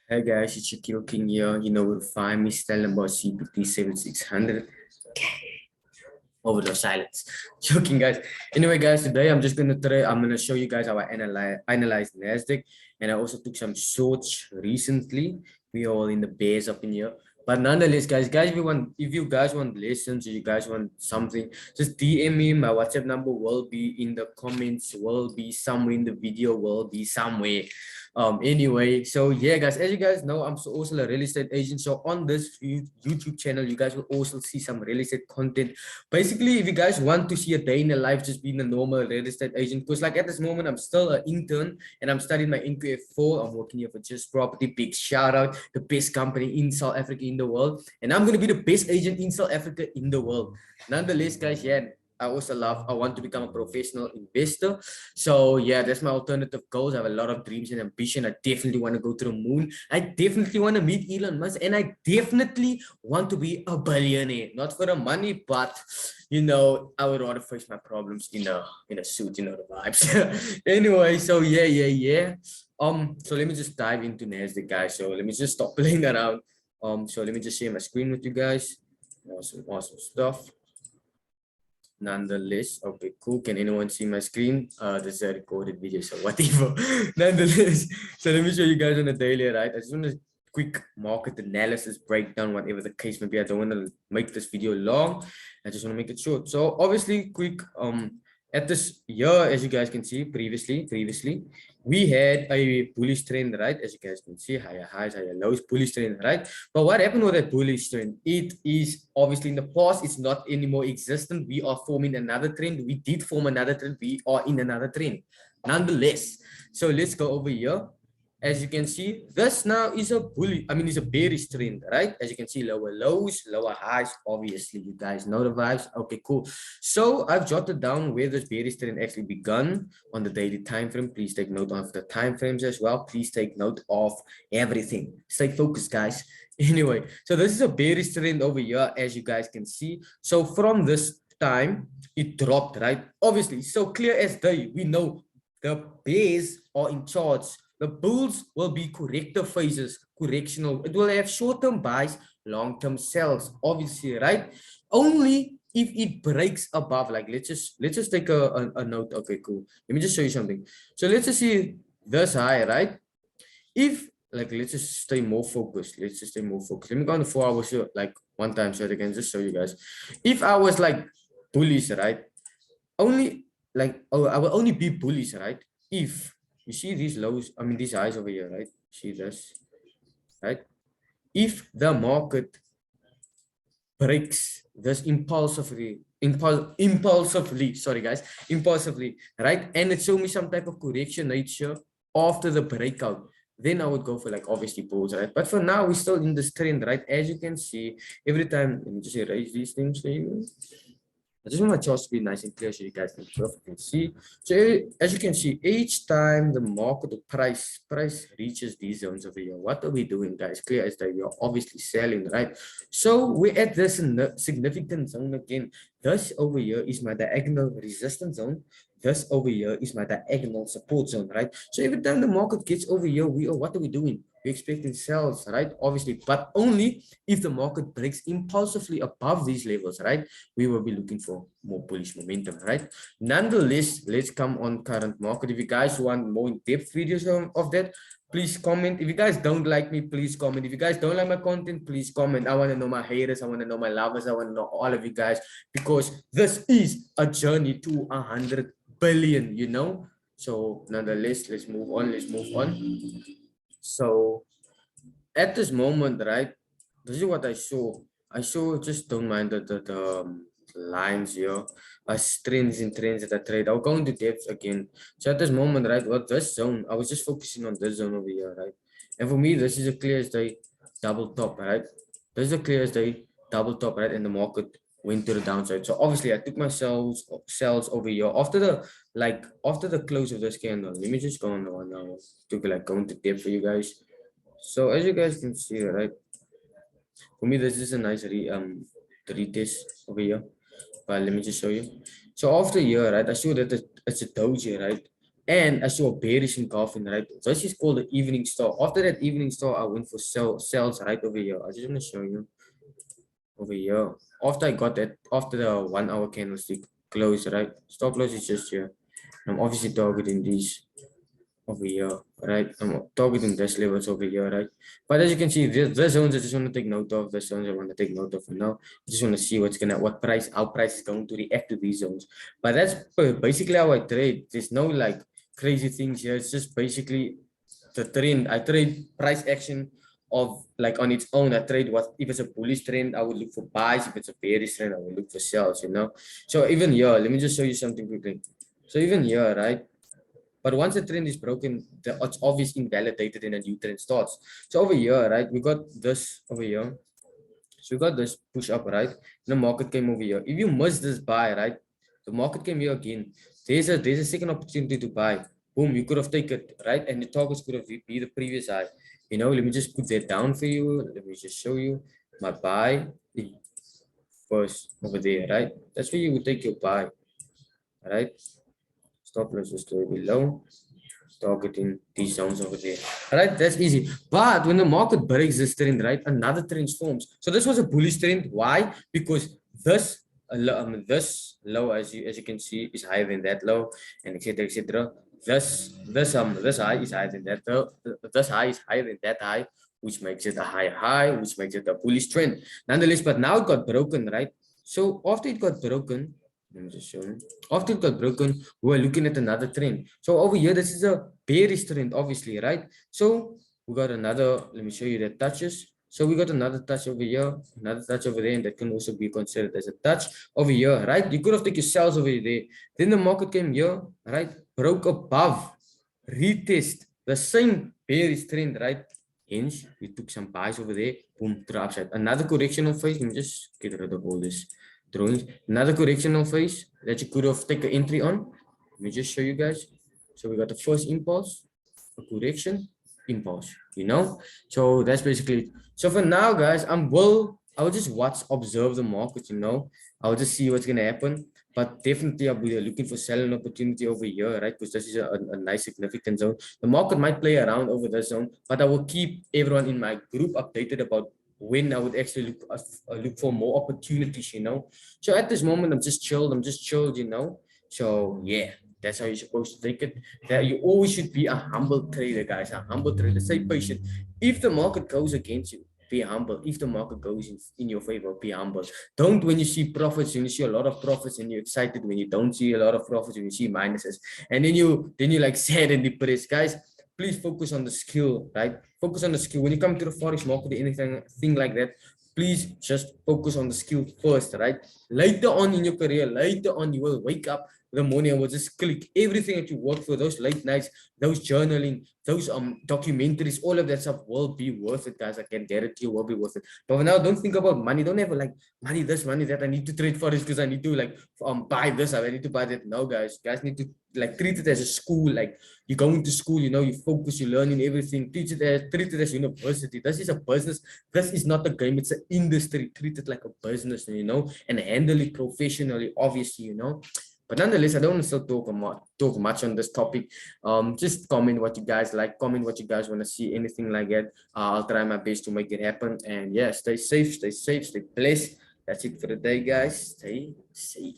Hey guys, it's Shakil King here. You know, we'll find me telling about CPT 7600 over the silence. Joking, guys. Anyway, guys, today I'm gonna show you guys how I analyze Nasdaq, and I also took some shorts recently. We all in the bears up in here. But nonetheless, guys, if you guys want lessons, or you guys want something, just DM me. My WhatsApp number will be in the comments, will be somewhere in the video, will be somewhere. Anyway, so yeah, guys, as you guys know, also a real estate agent. So on this YouTube channel, you guys will also see some real estate content. Basically, if you guys want to see a day in the life just being a normal real estate agent, because like at this moment I'm still an intern and I'm studying my NQF4. I'm working here for Just Property. Big shout out, the best company in South Africa in the world, and I'm gonna be the best agent in South Africa in the world. Nonetheless, guys, yeah, I want to become a professional investor. So yeah, that's my alternative goals. I have a lot of dreams and ambition. I definitely want to go to the moon. I definitely want to meet Elon Musk, and I definitely want to be a billionaire. Not for the money, but you know, I would rather face my problems in a suit, you know the vibes. Anyway, so yeah. So let me just dive into Nasdaq, guys. So let me just stop playing around. So let me just share my screen with you guys. Awesome stuff. Nonetheless, okay, cool. Can anyone see my screen? This is a recorded video, so whatever. Nonetheless, so let me show you guys on a daily, right? I just want to quick market analysis breakdown, whatever the case may be. I don't want to make this video long. I just want to make it short. So obviously, quick at this year, as you guys can see, previously, we had a bullish trend, right? As you guys can see, higher highs, higher lows, bullish trend, right? But what happened with that bullish trend? It is obviously in the past, it's not anymore existent. We are forming another trend. We did form another trend. We are in another trend. Nonetheless, so let's go over here. As you can see, this now is it's a bearish trend, right? As you can see, lower lows, lower highs. Obviously, you guys know the vibes. Okay, cool. So I've jotted down where this bearish trend actually begun on the daily time frame. Please take note of the time frames as well. Please take note of everything. Stay focused, guys. Anyway, so this is a bearish trend over here, as you guys can see. So from this time, it dropped, right? Obviously, so clear as day. We know the bears are in charge. The bulls will be corrective phases, correctional. It will have short-term buys, long-term sells, obviously, right? Only if it breaks above, like let's just take a note. Okay, cool. Let me just show you something. So let's just see this high, right? If like let's just stay more focused. Let's just stay more focused. Let me go on the 4 hours here, like one time so I can just show you guys. If I was like bullish, right? Only like I will only be bullish, right? If you see these lows, I mean these highs over here, right? See this, right? If the market breaks this impulsively, sorry guys, impulsively, right? And it show me some type of correction nature after the breakout, then I would go for like obviously bulls, right? But for now, we're still in this trend, right? As you can see, every time, let me just erase these things for you. I just want my charts to be nice and clear so you guys can perfectly see. So as you can see, each time the market or price reaches these zones over here, what are we doing, guys? Clear as day, we are obviously selling, right? So we're at this significant zone again. This over here is my diagonal resistance zone. This over here is my diagonal support zone, right? So every time the market gets over here, what are we doing? We're expecting sells, right? Obviously, but only if the market breaks impulsively above these levels, right? We will be looking for more bullish momentum, right? Nonetheless, let's come on current market. If you guys want more in-depth videos of that, please comment. If you guys don't like me, please comment. If you guys don't like my content, please comment. I want to know my haters. I want to know my lovers. I want to know all of you guys, because this is a journey to 100 billion, you know? So nonetheless, let's move on. So at this moment, right, this is what I saw. Just don't mind the lines here, trends that I trade. I'll go into depth again. So at this moment, right, what this zone, I was just focusing on this zone over here, right? And for me, this is a clear as day double top, right? This is a clear as day double top, right? And the market went to the downside. So obviously I took my sells over here after the close of this candle. Let me just go on the one now to like go into depth for you guys. So as you guys can see, right? For me, this is a nice retest over here. But let me just show you. So after here, right, I show that it's a doji, right? and I saw a bearish engulfing, right? So this is called the evening star. After that evening star, I went for sells right over here. I just want to show you over here. After I got that, after the 1 hour candlestick close, right? Stop loss is just here. I'm obviously targeting these over here, right? I'm targeting this levels over here, right? But as you can see, the zones I just want to take note of. The zones I want to take note of for now. I just want to see what price, how price is going to react to these zones. But that's basically how I trade. There's no like crazy things here. It's just basically the trend. I trade price action of like on its own. I trade what if it's a bullish trend, I would look for buys. If it's a bearish trend, I would look for sells, you know. So even here, let me just show you something quickly. So even here, right? But once the trend is broken, it's obviously invalidated and a new trend starts. So over here, right, we got this over here. So we got this push up, right? And the market came over here. If you miss this buy, right, the market came here again. There's a second opportunity to buy. Boom, you could have taken it, right? And the targets could have be the previous high. You know, let me just put that down for you. Let me just show you my buy first over there, right? That's where you would take your buy, right? Stop loss just go below. Targeting these zones over there. Right, that's easy. But when the market breaks this trend, right, another trend forms. So this was a bullish trend. Why? Because this this low, as you can see, is higher than that low, and etc. etc. This high is higher than that low. This high is higher than that high, which makes it a higher high, which makes it a bullish trend. Nonetheless, but now it got broken, right? So after it got broken, let me just show you. After it got broken, we're looking at another trend. So over here, this is a bearish trend, obviously, right? So we got another, let me show you the touches. So we got another touch over here, another touch over there, and that can also be considered as a touch over here, right? You could have taken sales over there. Then the market came here, right? Broke above, retest the same bearish trend, right? Hence, we took some buys over there, boom, to the upside. Another correctional phase. Let me just get rid of all this drawings. Another correctional phase that you could have taken entry on. Let me just show you guys. So we got the first impulse, a correction, impulse, you know. So that's basically it. So for now, guys, I'll just observe the market, you know. I'll just see what's gonna happen. But definitely I'll be looking for selling opportunity over here, right? Because this is a nice significant zone. The market might play around over this zone, but I will keep everyone in my group updated about when I would actually look for more opportunities, you know. So at this moment, I'm just chilled, you know. So yeah, that's how you're supposed to take it. That you always should be a humble trader, guys. A humble trader. Stay patient. If the market goes against you, be humble. If the market goes in your favor, be humble. Don't when you see profits, when you see a lot of profits and you're excited, when you don't see a lot of profits, when you see minuses, and then you like sad and depressed, guys. Please focus on the skill, right? Focus on the skill. When you come to the forex market, anything like that, please just focus on the skill first, right? Later on in your career, later on, you will wake up in the morning and will just click everything that you work for, those late nights, those journaling, those documentaries, all of that stuff will be worth it, guys. I can guarantee you will be worth it. But for now, don't think about money. Don't ever like money this, money that. I need to trade forex because I need to like buy this, I need to buy that. No, guys. Guys need to like treat it as a school, like you go into school, you know, you focus, you learn in everything. Treat it as university. This is a business. This is not a game. It's an industry. Treat it like a business, you know, and handle it professionally, obviously, you know. But nonetheless, I don't want to still talk much on this topic. Just comment what you guys like. Comment what you guys want to see. Anything like that. I'll try my best to make it happen. And yeah, stay safe, stay blessed. That's it for the day, guys. Stay safe.